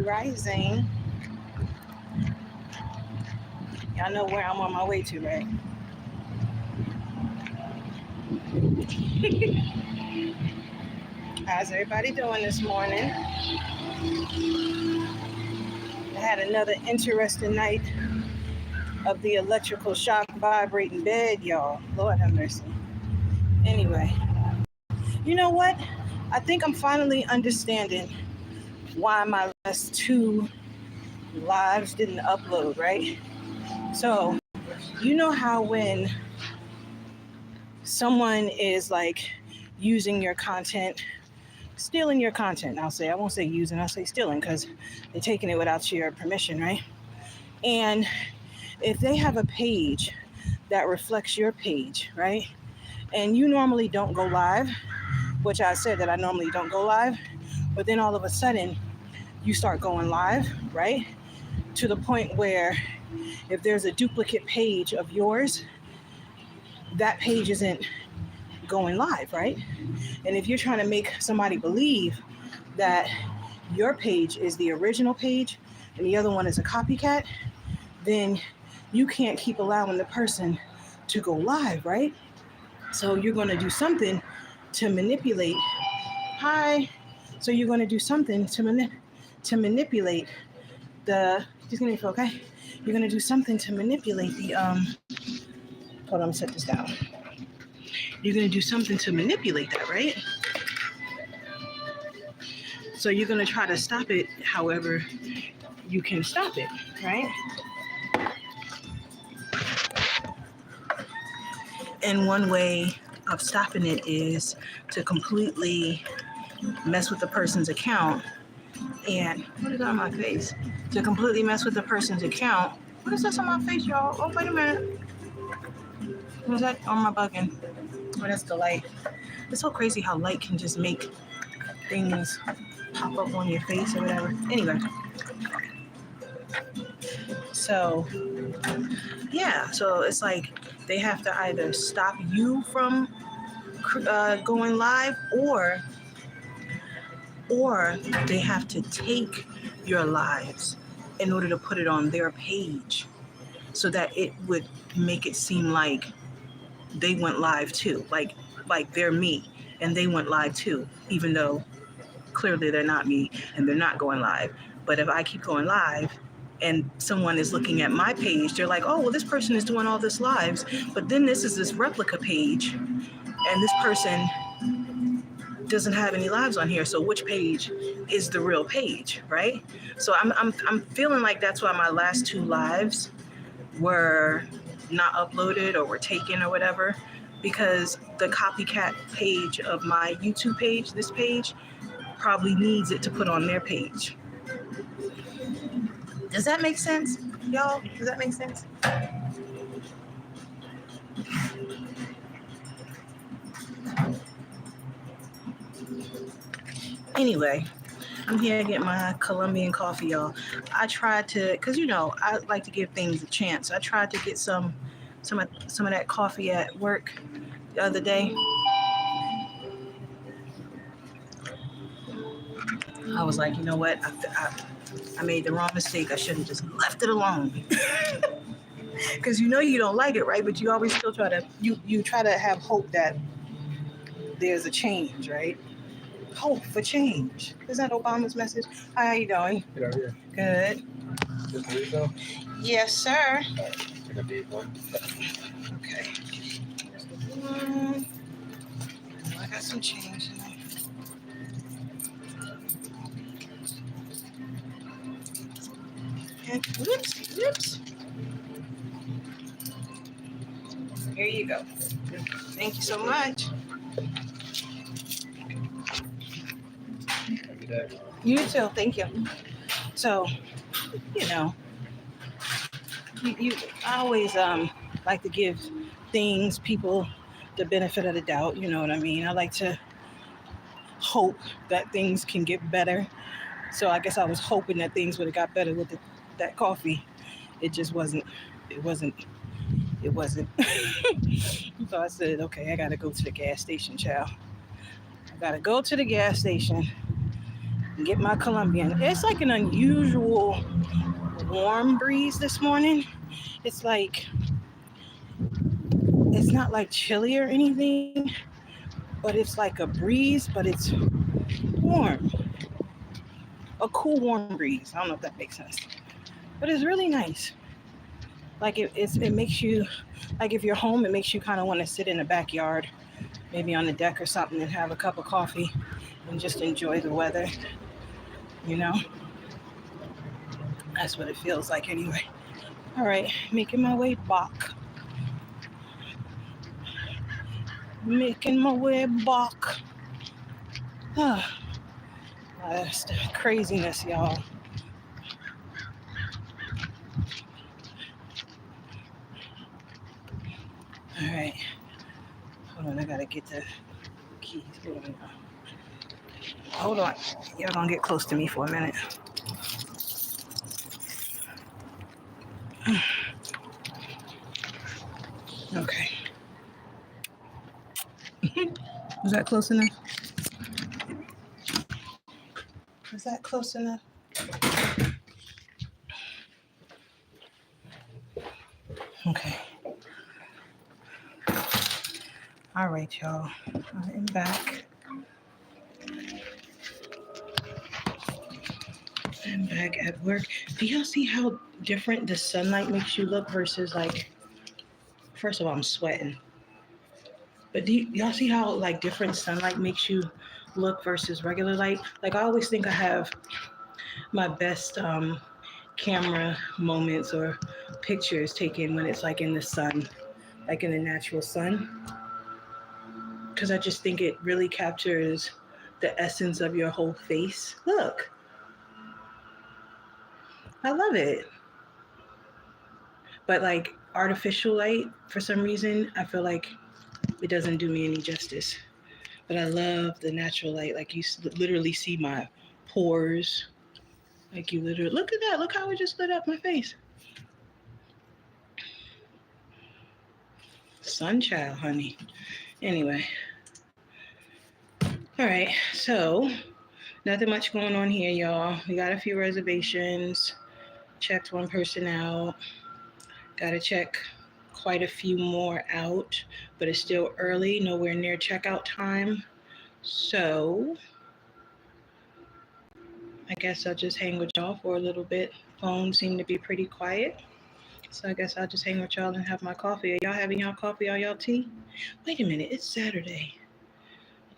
Rising. Y'all know where I'm on my way to, right? How's everybody doing this morning? I had another interesting night of the electrical shock vibrating bed, y'all. Lord have mercy. Anyway, you know what? I think I'm finally understanding why my last two lives didn't upload, right? So, you know how when someone is like using your content, stealing your content, I'll say, I won't say using, I'll say stealing because they're taking it without your permission, right? And if they have a page that reflects your page, right? And you normally don't go live, which I said that I normally don't go live, but then all of a sudden you start going live, right? To the point where if there's a duplicate page of yours, that page isn't going live, right? And if you're trying to make somebody believe that your page is the original page and the other one is a copycat, then you can't keep allowing the person to go live, right? So you're going to do something to manipulate. Hi. So you're going to do something to manipulate the. Just give me a feel, okay? You're going to do something to manipulate the. Hold on, let me set this down. You're going to do something to manipulate that, right? So you're going to try to stop it however you can stop it, right? And one way of stopping it is to completely mess with the person's account. And what is on my face? To completely mess with the person's account. What is this on my face, y'all? Oh, wait a minute. What is that on my bugging? Oh, that's the light. It's so crazy how light can just make things pop up on your face or whatever. Anyway. So, yeah. So it's like they have to either stop you from going live or they have to take your lives in order to put it on their page so that it would make it seem like they went live too, like they're me and they went live too, even though clearly they're not me and they're not going live. But if I keep going live and someone is looking at my page, they're like, oh, well, this person is doing all this lives, but then this is this replica page and this person doesn't have any lives on here. So which page is the real page, right? So I'm feeling like that's why my last two lives were not uploaded or were taken or whatever, because the copycat page of my YouTube page, this page, probably needs it to put on their page. Does that make sense, y'all? Does that make sense? Anyway, I'm here to get my Colombian coffee, y'all. I tried to, because you know, I like to give things a chance. I tried to get some of that coffee at work the other day. I was like, you know what? I made the wrong mistake. I should have just left it alone. Because you know you don't like it, right? But you always still try to, you try to have hope that there's a change, right? Hope for change. Isn't that Obama's message? Hi, how you doing? Good. Good. Just a refill? Yes, sir. Take a deep one. Okay. I got some change in there. And whoops. Here you go. Thank you so much. Every day. You too. Thank you. So, you know, I always like to give people the benefit of the doubt. You know what I mean? I like to hope that things can get better. So I guess I was hoping that things would have got better with that coffee. It just wasn't. It wasn't. So I said, okay, I got to go to the gas station, child. I got to go to the gas station. and get my Colombian. It's like an unusual warm breeze this morning. It's like, it's not like chilly or anything, but it's like a breeze, but it's warm. A cool, warm breeze. I don't know if that makes sense. But it's really nice. Like it makes you, like if you're home, it makes you kind of want to sit in the backyard, maybe on the deck or something, and have a cup of coffee and just enjoy the weather. You know, that's what it feels like anyway. All right, making my way back. Making my way back. That's the craziness, y'all. All right, hold on, I gotta get the keys. Hold on. Y'all gonna get close to me for a minute. Okay. Was that close enough? Was that close enough? Okay. All right, y'all. I am back. I'm back at work. Do y'all see how different the sunlight makes you look versus like, first of all, I'm sweating. But do y'all see how like different sunlight makes you look versus regular light? Like I always think I have my best camera moments or pictures taken when it's like in the sun, like in the natural sun. Because I just think it really captures the essence of your whole face. Look, I love it. But like artificial light, for some reason, I feel like it doesn't do me any justice. But I love the natural light. Like you literally see my pores. Like you literally, look at that. Look how it just lit up my face. Sunchild, honey. Anyway. All right. So nothing much going on here, y'all. We got a few reservations. Checked one person out. Got to check quite a few more out, but it's still early, nowhere near checkout time. So I guess I'll just hang with y'all for a little bit. Phones seem to be pretty quiet. So I guess I'll just hang with y'all and have my coffee. Are y'all having y'all coffee or y'all tea? Wait a minute, it's Saturday.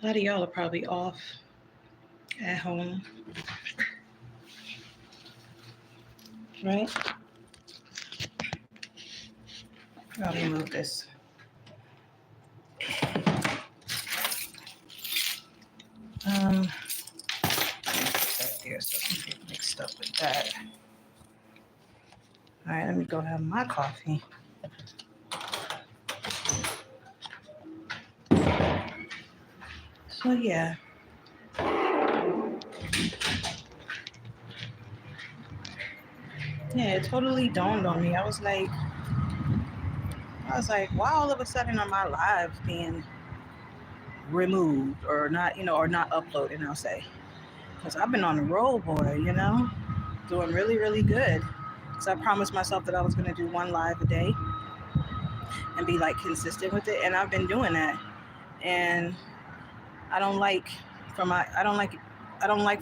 A lot of y'all are probably off at home. Right? I'll remove this. Right there, so I can get mixed up with that. All right, let me go have my coffee. So yeah. Yeah, it totally dawned on me. I was like, why all of a sudden are my lives being removed or not, or not uploaded, I'll say. Because I've been on the roll, boy, doing really, really good. So I promised myself that I was going to do one live a day and be like consistent with it. And I've been doing that. And I don't like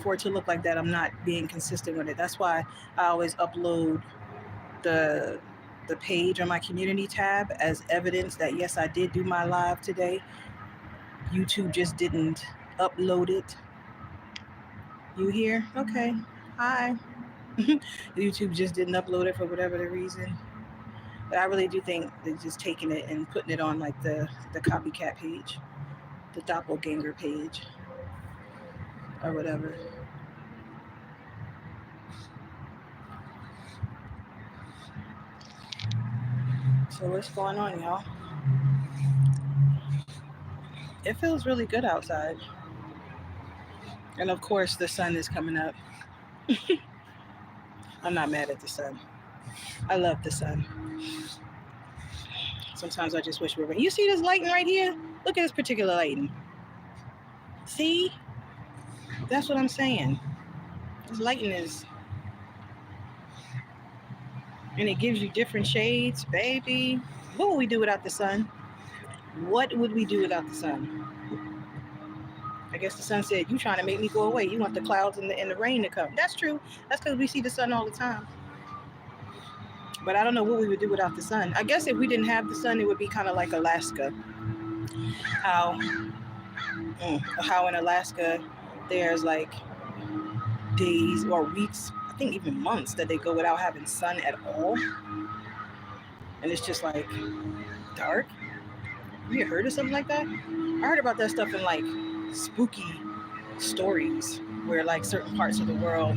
for it to look like that I'm not being consistent with it. That's why I always upload the page on my community tab as evidence that yes, I did do my live today. YouTube just didn't upload it. You hear? Okay. Hi. YouTube just didn't upload it for whatever the reason. But I really do think they're just taking it and putting it on like the copycat page, the doppelganger page, or whatever. So what's going on, y'all? It feels really good outside. And of course the sun is coming up. I'm not mad at the sun. I love the sun. Sometimes I just wish we were. You see this lighting right here? Look at this particular lighting. See? That's what I'm saying. This lighting is, and it gives you different shades, baby. What would we do without the sun? What would we do without the sun? I guess the sun said, "You trying to make me go away? You want the clouds and the rain to come?" That's true. That's because we see the sun all the time. But I don't know what we would do without the sun. I guess if we didn't have the sun, it would be kind of like Alaska. How in Alaska there's like days or weeks, I think even months, that they go without having sun at all, and it's just like dark. Have you heard of something like that? I heard about that stuff in like spooky stories where like certain parts of the world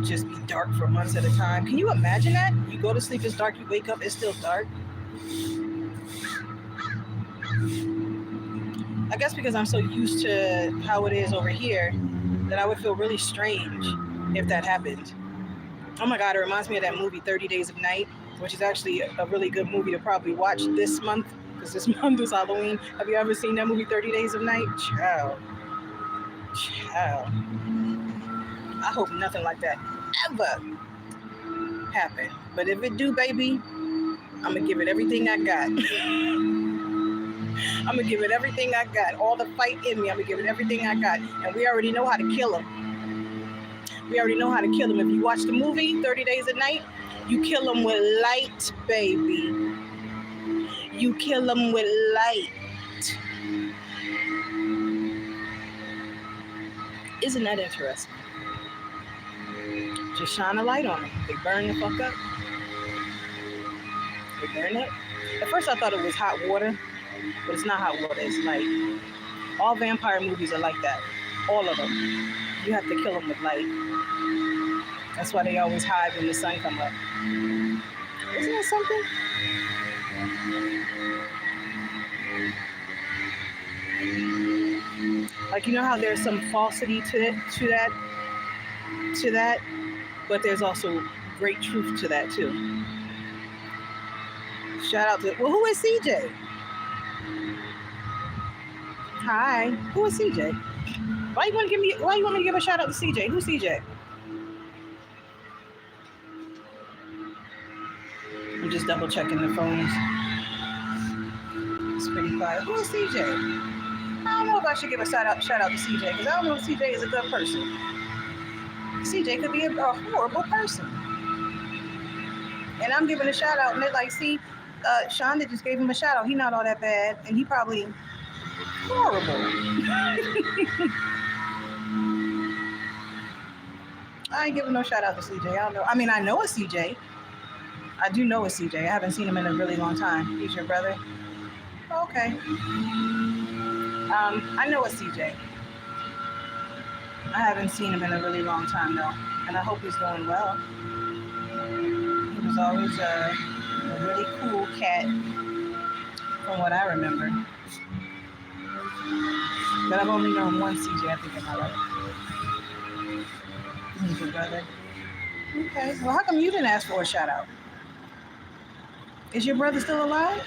just be dark for months at a time. Can you imagine that? You go to sleep, it's dark, you wake up, it's still dark. I guess because I'm so used to how it is over here that I would feel really strange if that happened. Oh my God, it reminds me of that movie 30 Days of Night, which is actually a really good movie to probably watch this month, because this month is Halloween. Have you ever seen that movie 30 Days of Night? Child. I hope nothing like that ever happen. But if it do, baby, I'm going to give it everything I got. I'm going to give it everything I got. All the fight in me, I'm going to give it everything I got. And we already know how to kill them. We already know how to kill them. If you watch the movie 30 Days a Night, you kill them with light, baby. You kill them with light. Isn't that interesting? Just shine a light on them. They burn the fuck up. They burn up. At first I thought it was hot water, but it's not hot water, it's light. All vampire movies are like that. All of them. You have to kill them with light. That's why they always hide when the sun comes up. Isn't that something? Like, you know how there's some falsity to that, but there's also great truth to that too. Shout out to, well, who is CJ? Hi, who is CJ? Why you want me to give a shout out to CJ? Who's CJ? I'm just double checking the phones. It's pretty quiet. Who is CJ? I don't know if I should give a shout out to CJ, because I don't know if CJ is a good person. CJ could be a horrible person. And I'm giving a shout out, and they're like, see, Shanda just gave him a shout out. He's not all that bad, and he probably horrible. I ain't giving no shout out to CJ. I don't know. I mean, I know a CJ. I do know a CJ. I haven't seen him in a really long time. He's your brother? Okay. I know a CJ. I haven't seen him in a really long time, though. And I hope he's doing well. He was always a really cool cat, from what I remember. But I've only known one CJ, I think, in my life. He's your brother. Okay. Well, how come you didn't ask for a shout out? Is your brother still alive?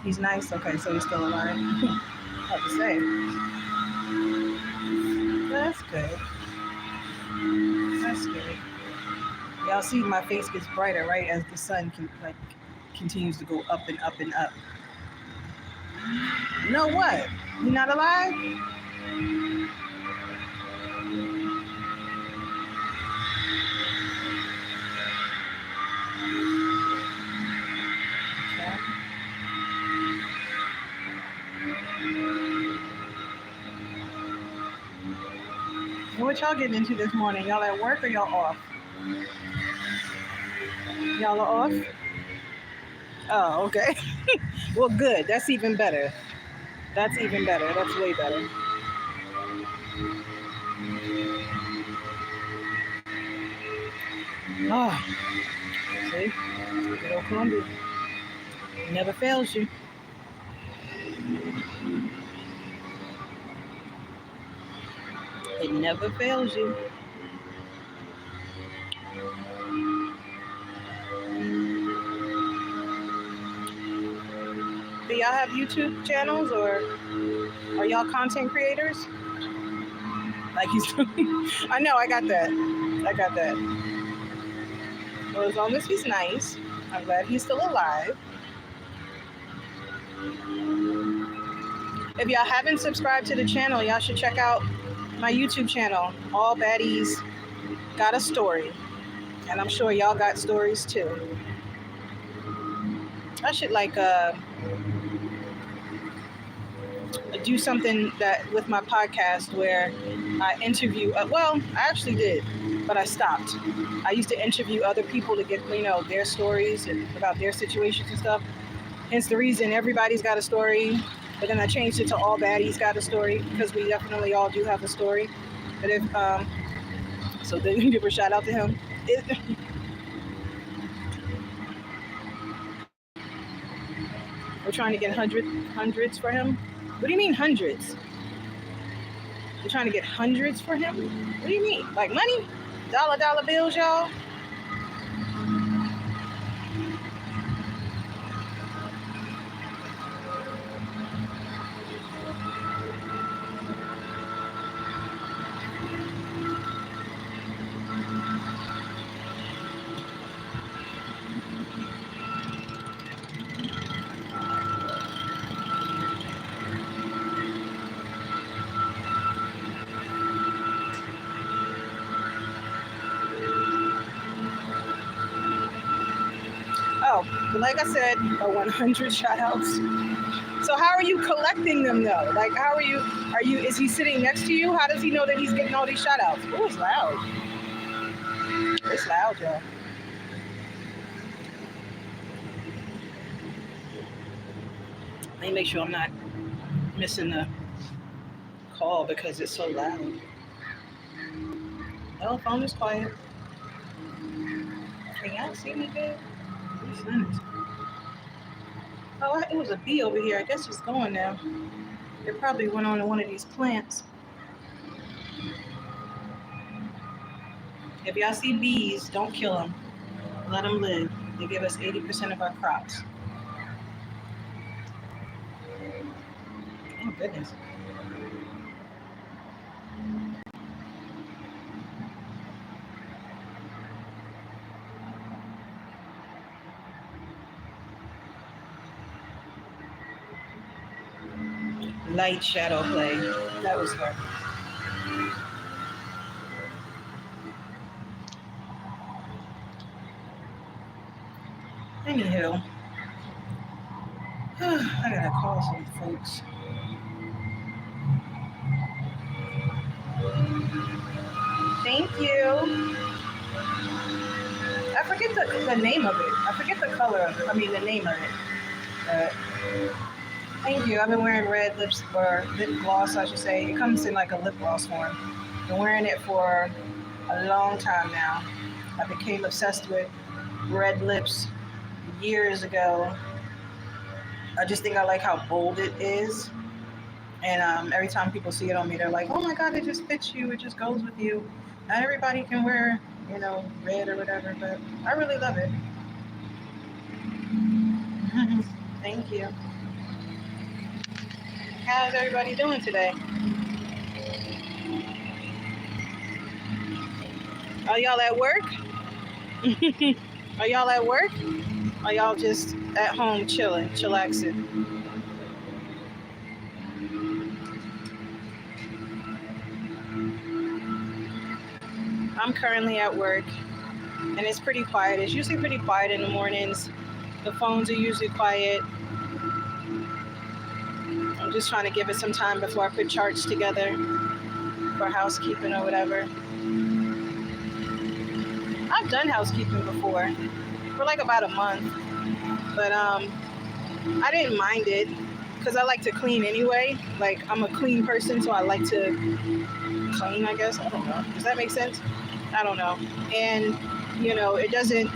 He's nice. Okay, so he's still alive. Hard to say. That's good. That's good. Y'all see my face gets brighter, right, as the sun continues to go up and up and up. You know what? You not alive? What y'all getting into this morning? Y'all at work or y'all off? Y'all are off? Oh, okay. Well, good. That's even better. That's even better. That's way better. Oh, see? Good old Columbia. It never fails you. It never fails you. Do y'all have YouTube channels, or are y'all content creators? Like he's I know, I got that. Well, as long as he's nice, I'm glad he's still alive. If y'all haven't subscribed to the channel, y'all should check out my YouTube channel. All Baddies Got a Story. And I'm sure y'all got stories too. I should do something that with my podcast where I interview, well, I actually did, but I stopped. I used to interview other people to get, their stories about their situations and stuff. Hence the reason Everybody's Got a Story, but then I changed it to All Baddies Got a Story, because we definitely all do have a story. But if, so then you give a shout out to him. We're trying to get hundreds for him. What do you mean hundreds? You're trying to get hundreds for him? What do you mean? Like money? Dollar bills, y'all? Oh, but like I said, 100 shout outs. So how are you collecting them though? Like how are you, is he sitting next to you? How does he know that he's getting all these shout outs? Oh, it's loud. It's loud, y'all. Let me make sure I'm not missing the call because it's so loud. Oh, phone is quiet. Can y'all see me good? Oh, it was a bee over here. I guess it's going now. It probably went on to one of these plants. If y'all see bees, don't kill them. Let them live. They give us 80% of our crops. Oh, goodness. Light shadow play. That was her. Anywho, I gotta call some folks. Thank you. I forget the name of it. I forget the color of it. I mean, the name of it. Thank you. I've been wearing red lips, or lip gloss, I should say. It comes in like a lip gloss form. Been wearing it for a long time now. I became obsessed with red lips years ago. I just think I like how bold it is. And every time people see it on me, they're like, oh my God, it just fits you. It just goes with you. Not everybody can wear, red or whatever, but I really love it. Thank you. How's everybody doing today? Are y'all at work? Are y'all at work? Are y'all just at home chilling, chillaxing? I'm currently at work and it's pretty quiet. It's usually pretty quiet in the mornings. The phones are usually quiet. I'm just trying to give it some time before I put charts together for housekeeping or whatever. I've done housekeeping before for like about a month, but I didn't mind it because I like to clean anyway. Like I'm a clean person, so I like to clean, I guess. I don't know. Does that make sense? I don't know. And it doesn't,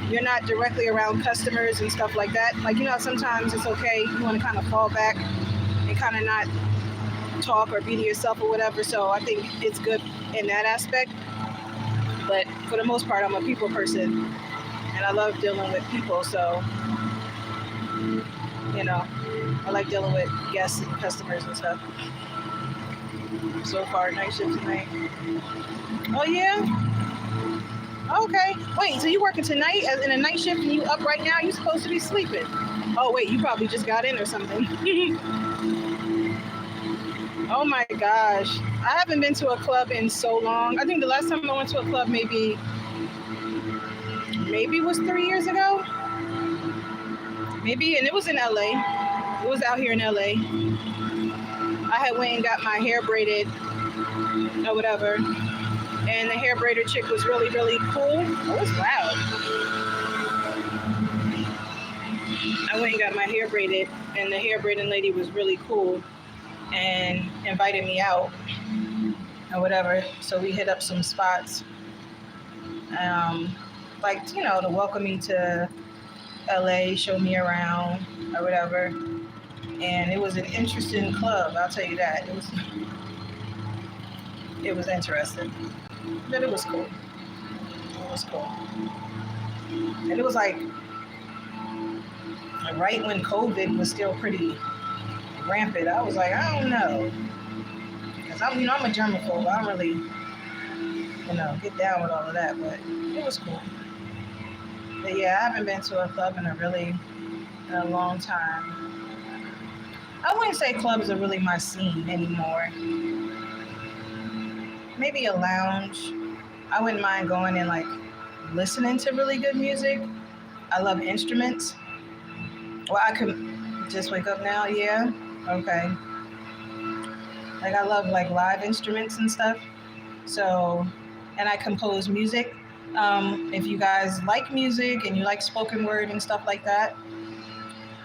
you're not directly around customers and stuff like that. Like, sometimes it's okay. You want to kind of fall back and kind of not talk or be to yourself or whatever. So I think it's good in that aspect. But for the most part, I'm a people person and I love dealing with people. So, I like dealing with guests and customers and stuff. So far, night shift tonight. Oh yeah. Okay. Wait. So you working tonight as in a night shift and you up right now? You supposed to be sleeping. Oh wait, you probably just got in or something. Oh my gosh. I haven't been to a club in so long. I think the last time I went to a club maybe was 3 years ago. Maybe, and it was in LA. It was out here in LA. I had went and got my hair braided or whatever. And the hair braider chick was really, really cool. Oh, it's loud. I went and got my hair braided, and the hair braiding lady was really cool and invited me out or whatever. So we hit up some spots, like, to welcome me to LA, show me around or whatever. And it was an interesting club, I'll tell you that. It was interesting, but it was cool. It was cool. And it was like right when COVID was still pretty rampant. I was like, I don't know, because I'm a germaphobe. I don't really, get down with all of that, but it was cool. But yeah, I haven't been to a club in a long time. I wouldn't say clubs are really my scene anymore. Maybe a lounge. I wouldn't mind going and like listening to really good music. I love instruments. Well, I could just wake up now. Yeah. Okay. Like I love like live instruments and stuff. So, and I compose music. If you guys like music and you like spoken word and stuff like that,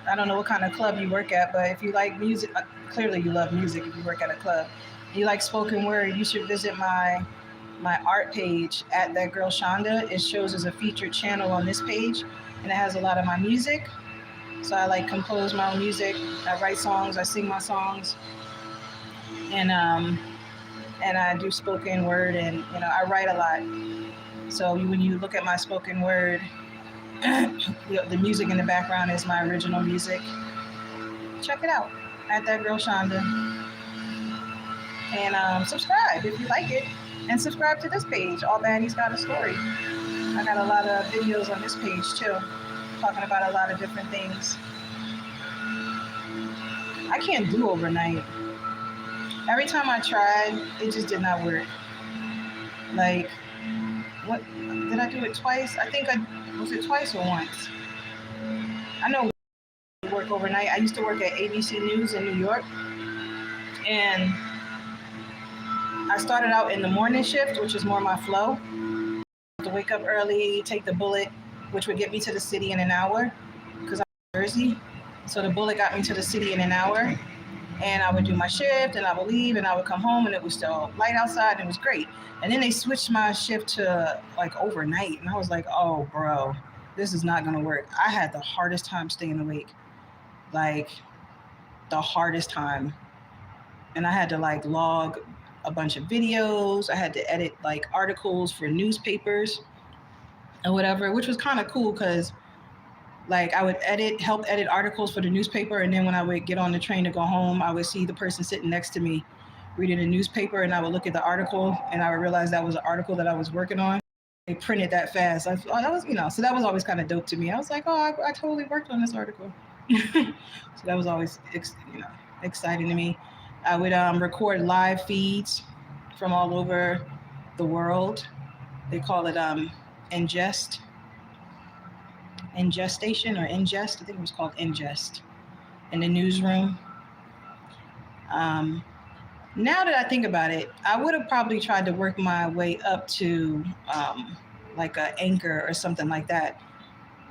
I don't know what kind of club you work at, but if you like music, clearly you love music if you work at a club. If you like spoken word, you should visit my art page at that girl Shanda. It shows as a featured channel on this page, and it has a lot of my music. So I like compose my own music. I write songs, I sing my songs, and I do spoken word, and I write a lot. So when you look at my spoken word, the music in the background is my original music. Check it out at that girl Shanda, and subscribe if you like it, and subscribe to this page. All Baddies Got a Story. I got a lot of videos on this page too, talking about a lot of different things. I can't do overnight. Every time I tried, it just did not work. Like, what did I do it twice? I think was it twice or once? I know I work overnight. I used to work at ABC News in New York, and I started out in the morning shift, which is more my flow. To wake up early, take the bullet, which would get me to the city in an hour, because I'm in Jersey. So the bullet got me to the city in an hour, and I would do my shift, and I would leave, and I would come home, and it was still light outside, and it was great. And then they switched my shift to like overnight, and I was like, oh, bro, this is not gonna work. I had the hardest time staying awake, like the hardest time. And I had to like log a bunch of videos. I had to edit like articles for newspapers and whatever, which was kind of cool because like I would help edit articles for the newspaper, and then when I would get on the train to go home, I would see the person sitting next to me reading the newspaper, and I would look at the article, and I would realize that was an article that I was working on. They printed that fast. I thought, that was, so that was always kind of dope to me. I was like, oh, I totally worked on this article. So that was always, exciting to me. I would record live feeds from all over the world. They call it ingestation or ingest. I think it was called ingest in the newsroom. Now that I think about it, I would have probably tried to work my way up to like an anchor or something like that,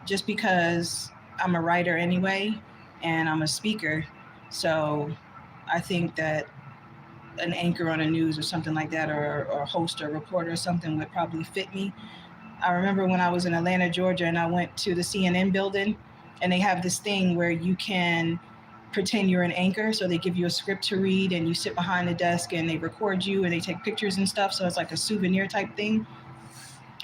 just because I'm a writer anyway, and I'm a speaker. So I think that an anchor on a news or something like that, or a host or reporter or something would probably fit me. I remember when I was in Atlanta, Georgia, and I went to the CNN building, and they have this thing where you can pretend you're an anchor. So they give you a script to read, and you sit behind the desk, and they record you, and they take pictures and stuff. So it's like a souvenir type thing,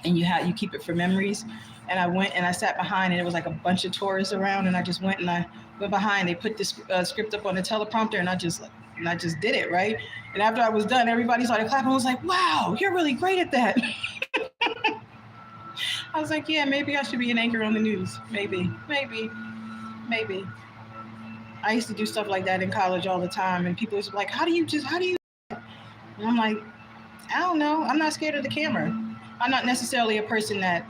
and you keep it for memories. And I went and I sat behind, and it was like a bunch of tourists around, and I just went behind. They put this script up on the teleprompter, and I just And I just did it, right? And after I was done, everybody started clapping. I was like, wow, you're really great at that. I was like, yeah, maybe I should be an anchor on the news. Maybe. I used to do stuff like that in college all the time. And people was like, how do you? And I'm like, I don't know. I'm not scared of the camera. I'm not necessarily a person that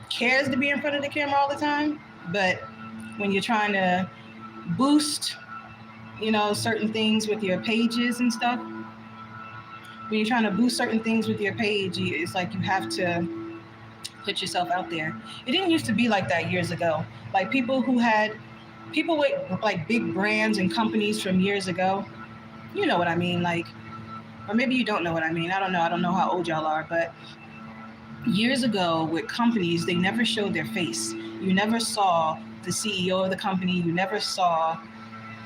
cares to be in front of the camera all the time. But when you're trying to boost, certain things with your pages and stuff, when you're trying to boost certain things with your page, it's like you have to put yourself out there. It didn't used to be like that years ago. Like people with like big brands and companies from years ago, you know what I mean? Like, or maybe you don't know what I mean. I don't know. I don't know how old y'all are, but years ago with companies, they never showed their face. You never saw the CEO of the company. You never saw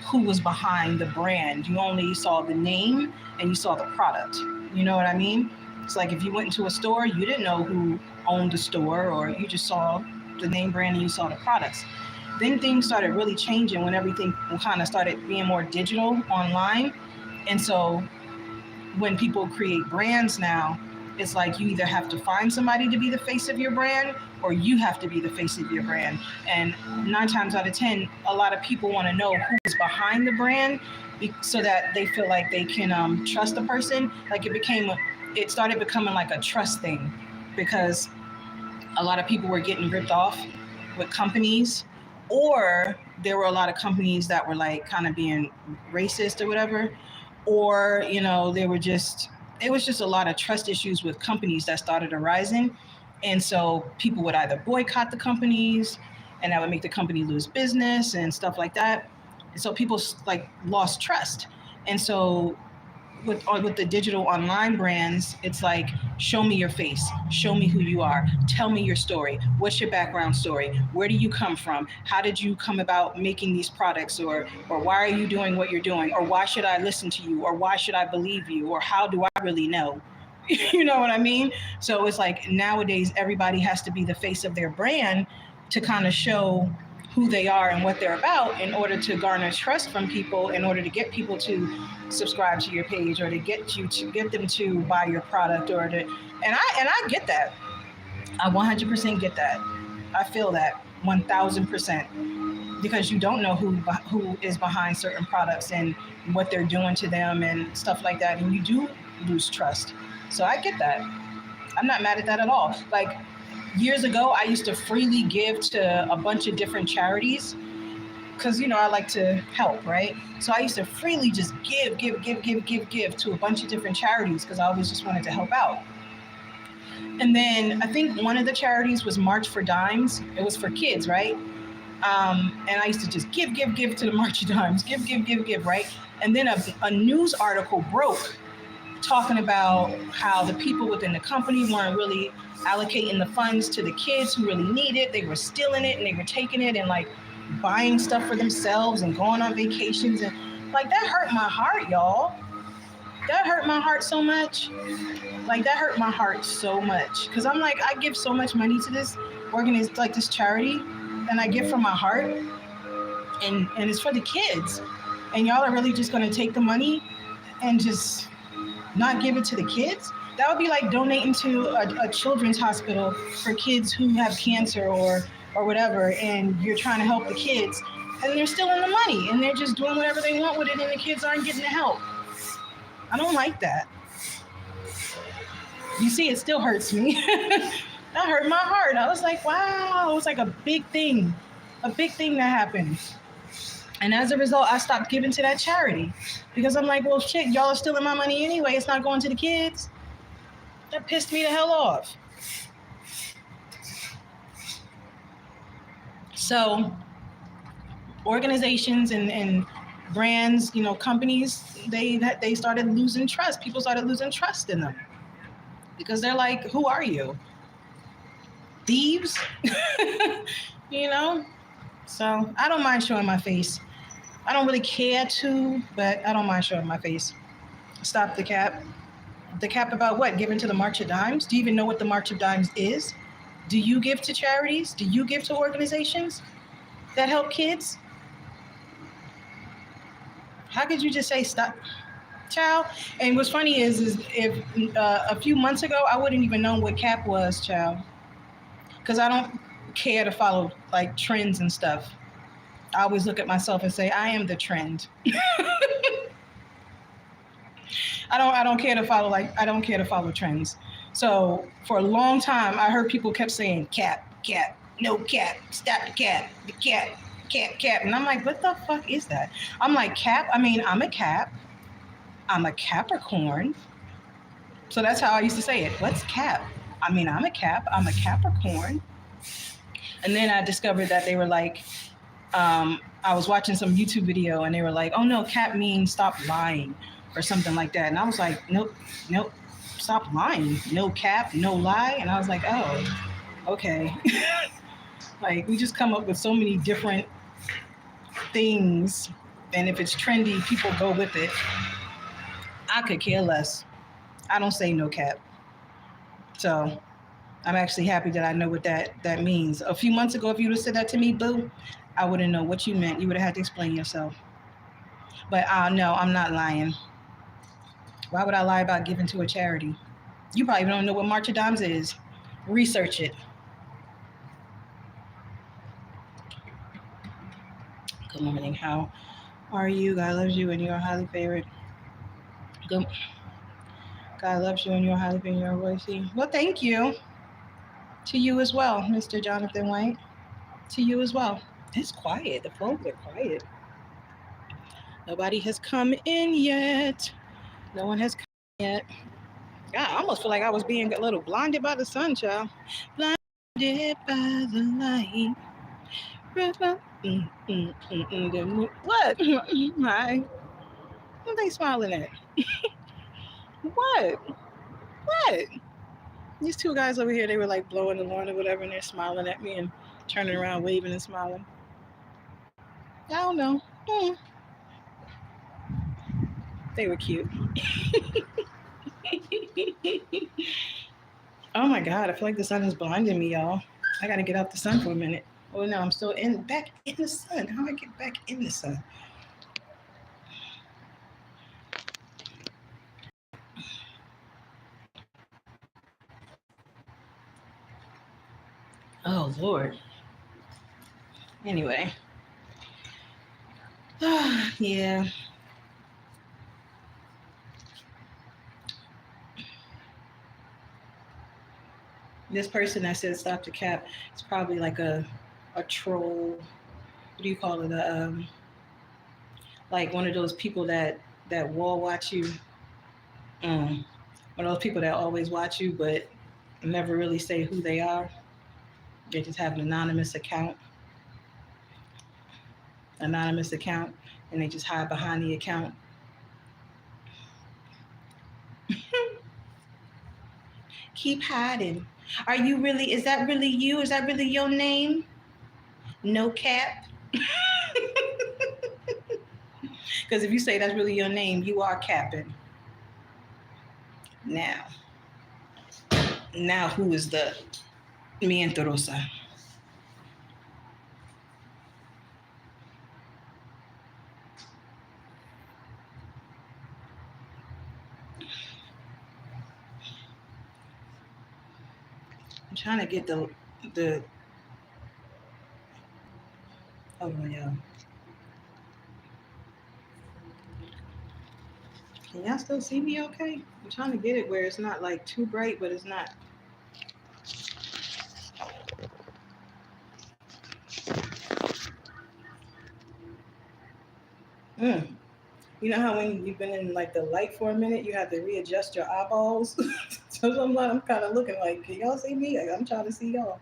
who was behind the brand. You only saw the name and you saw the product. You know what I mean? It's like if you went into a store, you didn't know who owned the store, or you just saw the name brand and you saw the products. Then things started really changing when everything kind of started being more digital online. And so when people create brands now, it's like you either have to find somebody to be the face of your brand or you have to be the face of your brand. And 9 times out of 10, a lot of people want to know who's behind the brand so that they feel like they can trust the person. Like it started becoming like a trust thing, because a lot of people were getting ripped off with companies, or there were a lot of companies that were like kind of being racist or whatever, or it was just a lot of trust issues with companies that started arising. And so people would either boycott the companies, and that would make the company lose business and stuff like that. And so people like lost trust. And so with the digital online brands, it's like, show me your face, show me who you are, tell me your story. What's your background story? Where do you come from? How did you come about making these products? Or why are you doing what you're doing? Or why should I listen to you? Or why should I believe you? Or how do I really know? You know what I mean? So it's like nowadays everybody has to be the face of their brand to kind of show who they are and what they're about, in order to garner trust from people, in order to get people to subscribe to your page, or to get them to buy your product, and I get that. I 100% get that. I feel that 1000%, because you don't know who is behind certain products and what they're doing to them and stuff like that, and you do lose trust. So I get that. I'm not mad at that at all. Like, years ago, I used to freely give to a bunch of different charities, because I like to help, right? So I used to freely just give to a bunch of different charities, because I always just wanted to help out. And then I think one of the charities was March for Dimes. It was for kids, right? And I used to just give to the March of Dimes, give, right? And then a news article broke talking about how the people within the company weren't really allocating the funds to the kids who really need it. They were stealing it, and they were taking it and like buying stuff for themselves and going on vacations. And like, that hurt my heart, y'all. That hurt my heart so much. Like, that hurt my heart so much, because I'm like, I give so much money to this organization, like this charity, and I give from my heart, and it's for the kids, and y'all are really just going to take the money and just not give it to the kids? That would be like donating to a children's hospital for kids who have cancer or whatever, and you're trying to help the kids, and they're stealing the money, and they're just doing whatever they want with it, and the kids aren't getting the help. I don't like that. You see, it still hurts me. That hurt my heart. I was like, wow, it was like a big thing that happened. And as a result, I stopped giving to that charity, because I'm like, well, shit, y'all are stealing my money anyway. It's not going to the kids. That pissed me the hell off. So organizations and brands, companies, they started losing trust. People started losing trust in them, because they're like, who are you? Thieves? So I don't mind showing my face. I don't really care to, but I don't mind showing my face. Stop the cap. The cap about what? Giving to the March of Dimes? Do you even know what the March of Dimes is? Do you give to charities? Do you give to organizations that help kids? How could you just say stop, child? And what's funny is if a few months ago I wouldn't even know what cap was, child, because I don't care to follow like trends and stuff. I always look at myself and say I am the trend. I don't care to follow I don't care to follow trends. So for a long time I heard people kept saying cap, no cap, stop the cap. And I'm like, what the fuck is that? I'm like, cap, I mean, I'm a cap. I'm a Capricorn. So that's how I used to say it. What's cap? I mean, I'm a cap. I'm a Capricorn. And then I discovered that they were like, I was watching some YouTube video and they were like, oh no, cap means stop lying or something like that. And I was like, nope, nope, stop lying. No cap, no lie. And I was like, oh, okay. Like we just come up with so many different things. And if it's trendy, people go with it. I could care less. I don't say no cap. So I'm actually happy that I know what that means. A few months ago, if you would have said that to me, boo, I wouldn't know what you meant. You would have had to explain yourself. But no, I'm not lying. Why would I lie about giving to a charity? You probably don't know what March of Dimes is. Research it. Good morning. How are you? God loves you and you're highly favored. Good. God loves you and you're highly favored. You're worthy. Well, thank you. To you as well, Mr. Jonathan White. To you as well. It's quiet. The phones are quiet. Nobody has come in yet. No one has come yet. God, I almost feel like I was being a little blinded by the sun, child. Blinded by the light. What? Hi. What are they smiling at? What? What? These two guys over here, they were like blowing the horn or whatever, and they're smiling at me and turning around, waving and smiling. I don't know. They were cute. Oh my God, I feel like the sun is blinding me, y'all. I gotta get out the sun for a minute. Oh no, I'm still back in the sun. How do I get back in the sun? Oh Lord. Anyway. Yeah. This person that said stop the cap is probably like a troll. What do you call it? Like one of those people that wall watch you. One of those people that always watch you but never really say who they are. They just have an anonymous account, and they just hide behind the account. Keep hiding. Are you really? Is that really you? Is that really your name? No cap. Because if you say that's really your name, you are capping. Now who is the mientorosa? I'm trying to get the oh yeah. Can y'all still see me okay? I'm trying to get it where it's not like too bright, but it's not. You know how when you've been in like the light for a minute, you have to readjust your eyeballs? So sometimes I'm kind of looking like, can y'all see me? Like, I'm trying to see y'all.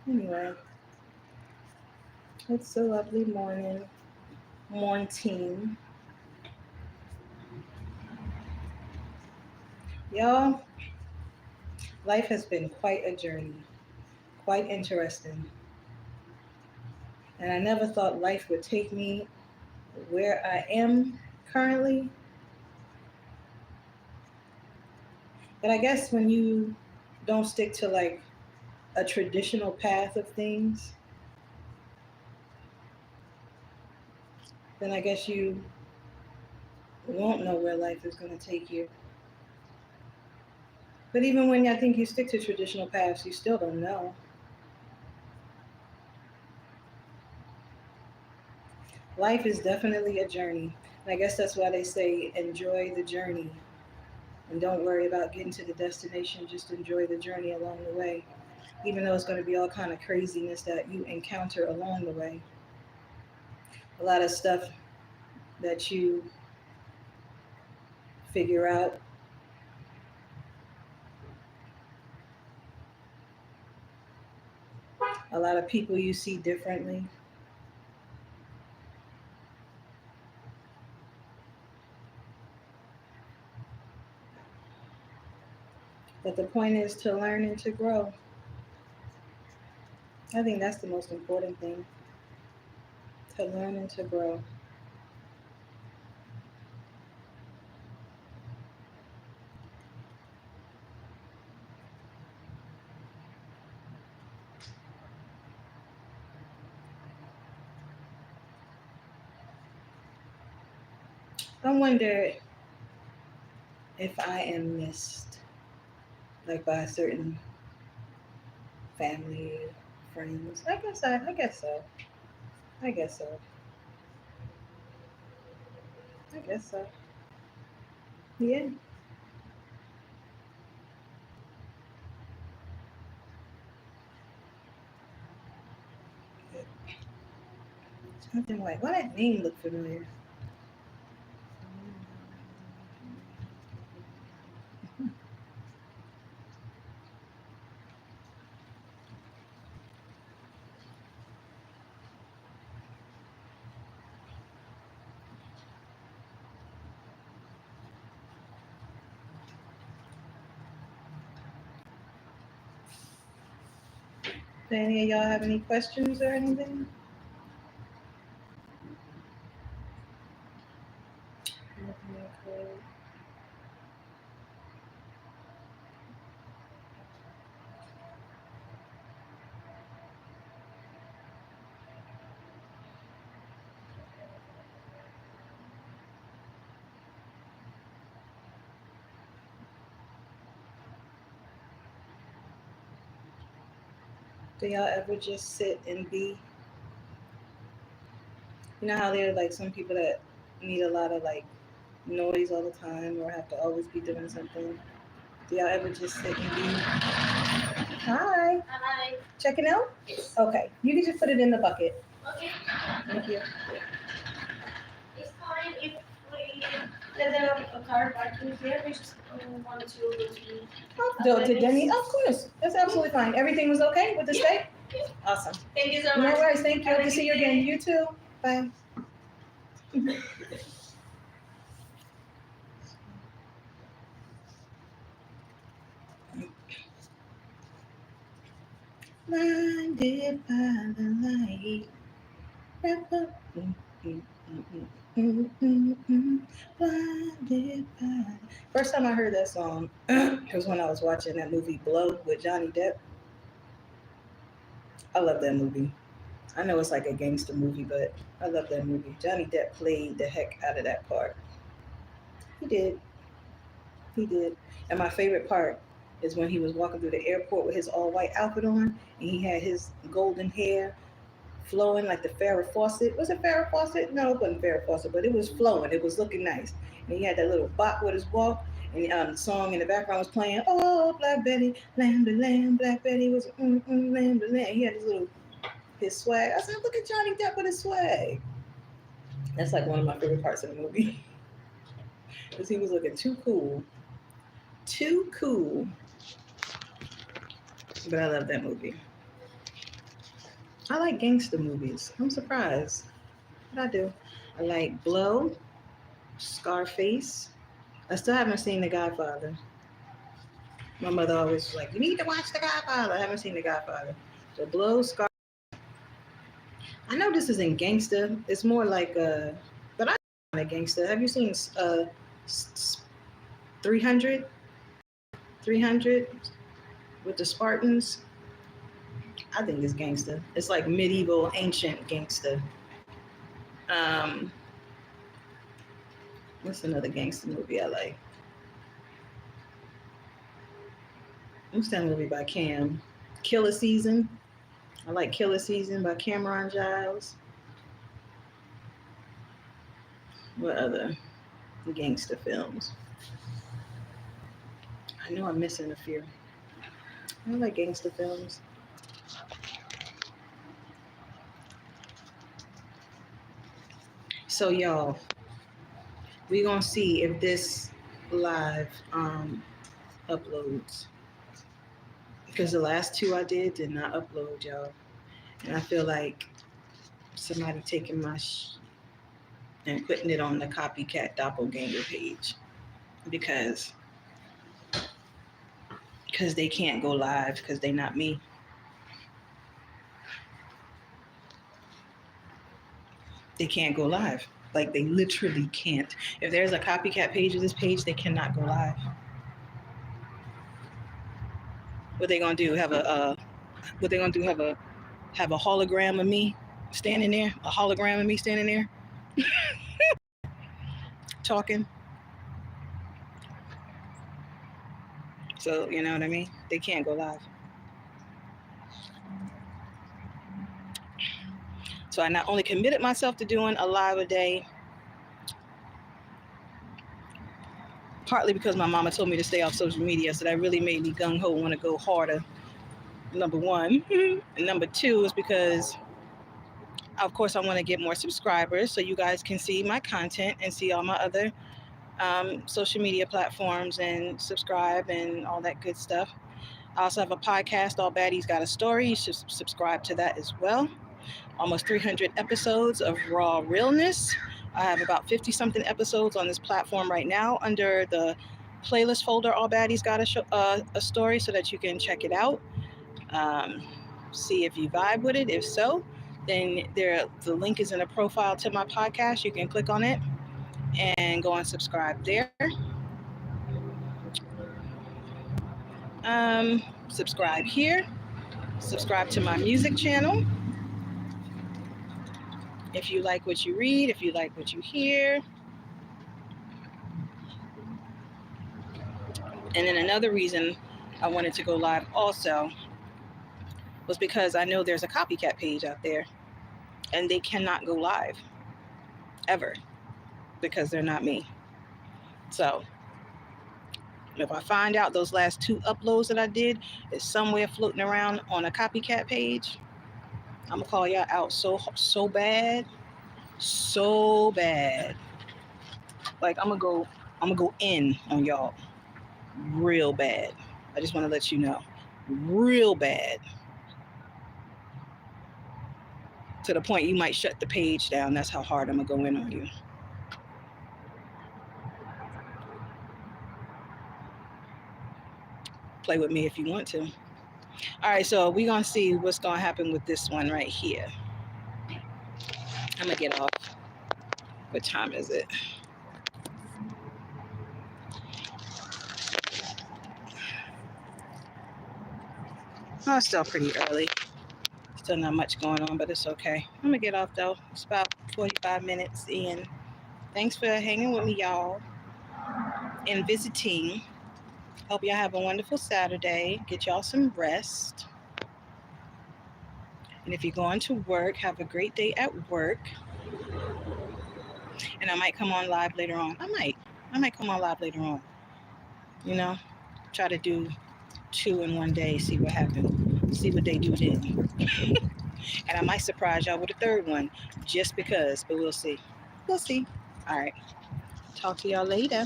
Anyway, it's a lovely morning. Morning. Y'all, life has been quite a journey, quite interesting. And I never thought life would take me where I am currently. But I guess when you don't stick to like a traditional path of things, then I guess you won't know where life is going to take you. But even when I think you stick to traditional paths, you still don't know. Life is definitely a journey. And I guess that's why they say enjoy the journey. And don't worry about getting to the destination. Just enjoy the journey along the way. Even though it's going to be all kind of craziness that you encounter along the way. A lot of stuff that you figure out. A lot of people you see differently. But the point is to learn and to grow. I think that's the most important thing. To learn and to grow. I wonder if I am missed, like by a certain family, friends. I guess so. I guess so. I guess so. Yeah. Something like, why that name look familiar? Do any of y'all have any questions or anything? Do y'all ever just sit and be? You know how there are like some people that need a lot of like noise all the time or have to always be doing something? Do y'all ever just sit and be? Hi. Hi. Checking out? Yes. Okay. You can just put it in the bucket. Okay. Thank you. It's fine if we let the car parking here. We just want to go to Go to Denny. Of course. That's absolutely fine. Everything was okay with the stay? Yeah. Awesome. Thank you so No much. worries. Thank you. Have Hope a to see good you again. day. You too. Bye. Blinded by the light. Wrap up. Blinded by. First time I heard that song was when I was watching that movie Blow with Johnny Depp. I love that movie. I know it's like a gangster movie, but I love that movie. Johnny Depp played the heck out of that part. He did. He did. And my favorite part is when he was walking through the airport with his all white outfit on and he had his golden hair flowing like the Farrah Fawcett. Was it Farrah Fawcett? No, it wasn't Farrah Fawcett, but it was flowing. It was looking nice. And he had that little bop with his walk. And the song in the background was playing, "Oh, Black Betty, lamb to lamb." Black Betty was lamb to lamb. He had his swag. I said, look at Johnny Depp with his swag. That's like one of my favorite parts of the movie because he was looking too cool, too cool. But I love that movie. I like gangster movies. I'm surprised, but I do. I like Blow, Scarface. I still haven't seen The Godfather. My mother always was like, "You need to watch The Godfather." I haven't seen The Godfather. So Blow, Scar. I know this isn't gangster. It's more like but I kind of gangster. Have you seen 300? 300 with the Spartans? I think it's gangster. It's like medieval, ancient gangster. What's another gangster movie I like? What's that movie by Cam? Killer Season. I like Killer Season by Cameron Giles. What other gangster films? I know I'm missing a few. I like gangster films. So y'all, we gonna see if this live uploads, because the last two I did not upload, y'all, and I feel like somebody taking my and putting it on the copycat doppelganger page because they can't go live because they not me. They can't go live. Like, they literally can't. If there's a copycat page of this page, they cannot go live. What they gonna do? Have a hologram of me standing there? A hologram of me standing there talking? So you know what I mean? They can't go live. So I not only committed myself to doing a live a day, partly because my mama told me to stay off social media, so that really made me gung-ho want to go harder, number one. And number two is because, of course, I want to get more subscribers so you guys can see my content and see all my other social media platforms and subscribe and all that good stuff. I also have a podcast, All Baddies Got a Story. You should subscribe to that as well. Almost 300 episodes of raw realness. I have about 50 something episodes on this platform right now under the playlist folder, All Baddies Got a Story, so that you can check it out. See if you vibe with it. If so, then the link is in the profile to my podcast. You can click on it and go and subscribe there. Subscribe here. Subscribe to my music channel. If you like what you read, if you like what you hear. And then another reason I wanted to go live also was because I know there's a copycat page out there and they cannot go live ever because they're not me. So if I find out those last two uploads that I did is somewhere floating around on a copycat page, I'm gonna call y'all out so bad. Like I'm gonna go in on y'all real bad. I just want to let you know, real bad, to the point you might shut the page down. That's how hard I'm gonna go in on you. Play with me if you want to. All right, so we're gonna see what's gonna happen with this one right here. I'm gonna get off. What time is it? Oh, it's still pretty early. Still not much going on, but it's okay. I'm gonna get off though. It's about 45 minutes in. Thanks for hanging with me, y'all, and visiting. Hope y'all have a wonderful Saturday. Get y'all some rest. And if you're going to work, have a great day at work. And I might come on live later on. I might come on live later on. You know, try to do 2 in one day, see what happens. See what they do then. And I might surprise y'all with a third one just because, but we'll see. We'll see. All right. Talk to y'all later.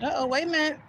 Uh-oh, wait a minute.